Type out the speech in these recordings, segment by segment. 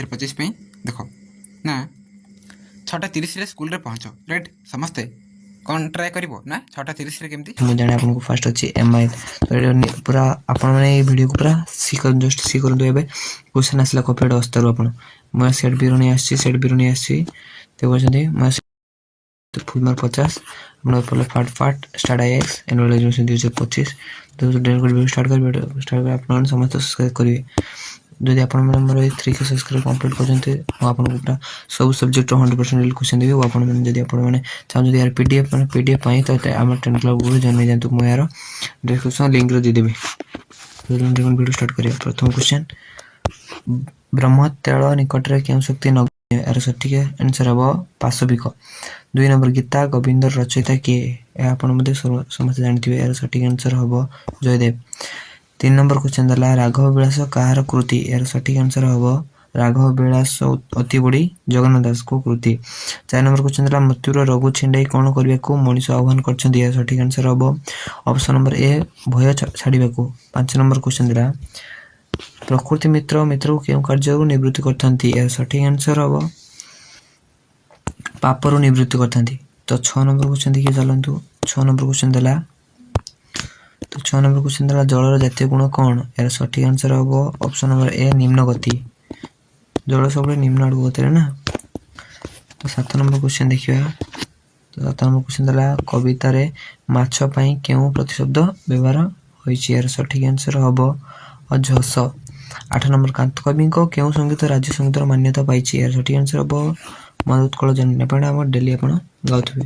25 देख ना 6:30 स्कूल पहुँच राइट समस्ते कौन ट्राए कर ना 6:30 केमती मुझे जाने आपको फर्स्ट अच्छी MI तो पूरा आपण मैंने ये वीडियो को पूरा जस्ट सी करंतु एबे क्वेश्चन आसला कॉपीड अस्तरु आपण मैं सेट बिरोनी आसी ते बोलछथि मैं फुल मार्क 50 आपण पहले फाट स्टार्ट आईएक्स एनुअल एजुकेशन 2025 तो वीडियो स्टार्ट कर आपण समस्त सब्सक्राइब करिवे जदि आपण मोर 3 के सब्सक्राइब कंप्लीट करजंते मो आपन पूरा सब सब्जेक्ट 100% क्वेश्चन देबी वो आपण जदि आपण माने चाहू जदि यार पीडीएफ पाई तो हमर टेन क्लब को जॉइन जानतु मो यार डिस्क्रिप्शन लिंक रो दे देबी तो वीडियो स्टार्ट करिया प्रथम क्वेश्चन ब्रह्मतेल निकट रे केउ शक्ति नग्न यार सठिक आंसर हबो पाशविक 2 नंबर गीता गोविंद रचयिता के आपण मध्ये समस्त जानथिबे यार सठिक आंसर हबो जयदेव 3 नंबर क्वेश्चन दला राघव विलास कहार कृति यार सठिक आंसर हबो राघव विलास अति बड़ी जगन्नाथ दास को कृति 4 नंबर क्वेश्चन दला मृत्युर रघु छिंडाई कोन करबे को मनीष आह्वान करछन यार सठिक आंसर हबो ऑप्शन नंबर ए भय छाड़ीबे को 5 नंबर क्वेश्चन दला प्रकृति मित्र को केउ कार्य निवृत्ति करथंती यार सठिक आंसर हबो पापरो निवृत्ति करथंती तो 6 नंबर क्वेश्चन देखि चलंतु 6 नंबर क्वेश्चन दला तो 6 नंबर क्वेश्चन दला जलर जातीय गुण कौन यार सठिक आंसर हबो ऑप्शन नंबर ए निम्न गति जल सब निम्न आड़ गति ना तो 7 नंबर क्वेश्चन देखिया तो 7 नंबर क्वेश्चन दला कविता रे माछ पई केउ प्रतिशब्द व्यवहार होईची यार सठिक आंसर हबो अझस 8 नंबर कांत कवि को केउ संगीत राज्य संगीत मान्यता पाईची यार सठिक आंसर हबो मधुत्कल जन्य पण हम डेली आपण गाउथबे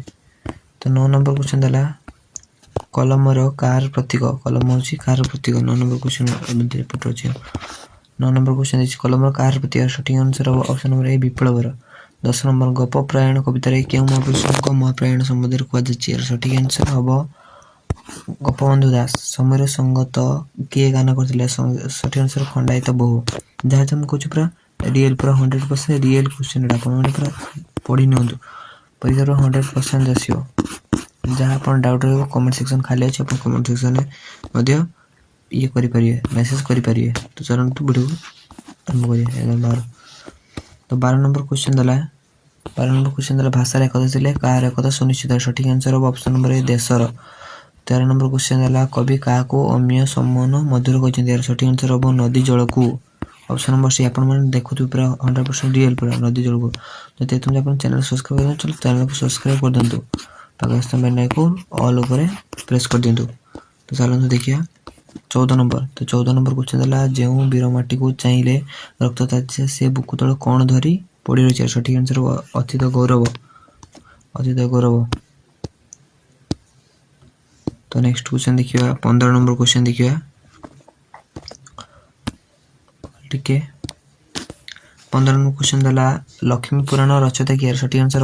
तो 9 नंबर क्वेश्चन दला कलमर कार प्रतीक कलम होची कार प्रतीक 9 नंबर क्वेश्चन मध्ये रिपोर्ट अछि 9 नंबर क्वेश्चन इज कलमर कार प्रतीक सठिक आंसर हबो ऑप्शन नंबर ए विप्लवर 10 नंबर गप प्रायण कविता रे केउ महापुरुष को महाप्रायण संबंध रे कुआ जाछि सठिक आंसर हबो गोपबंधु दास समर संगत के गाना करथिले सठिक आंसर खंडायत बहु जहा हम कुछ पूरा रियल पूरा 100% रियल क्वेश्चन आपण माने पूरा पढी नियंतु परीक्षा रो 100% आसीओ जहाँ आप डाउट रही कमेंट सेक्शन खाली अच्छे आप कमेंट सेक्शन में ये करें मेसेज करें तो चलते वीडियो आरंभ करिए तो 12 नंबर क्वेश्चन दला 12 नंबर क्वेश्चन दला भाषा एकता थिले कार एकता सुनिश्चित सठिक आंसर हो ऑप्शन नंबर ए देशर 13 नंबर क्वेश्चन दला कवि का को अम्य सम्मान मधुर कहते सठिक आंसर हो नदी जल को ऑप्शन नंबर सी आपण माने देखुथु पूरा 100% रियल पूरा नदी जल को जते तुम अपन चैनल सब्सक्राइब कर चलो चैनल को सब्सक्राइब कर दंतु पाकिस्तान बेल को ऑल ओवर प्रेस कर दिंतु तो चलते देखिए 14 नंबर तो 14 नंबर क्वेश्चन दला जेउ वीर माटी को चाहिले रक्त ताजे से बुकु तळ कोन धरी पड़ी रही सठिक आंसर अतीत गौरव तो नेक्स्ट क्वेश्चन देखिए 15 नंबर क्वेश्चन देखिए ठीक है 15 नंबर क्वेश्चन दला लक्ष्मी पुराण रचयिता किए सठिक आंसर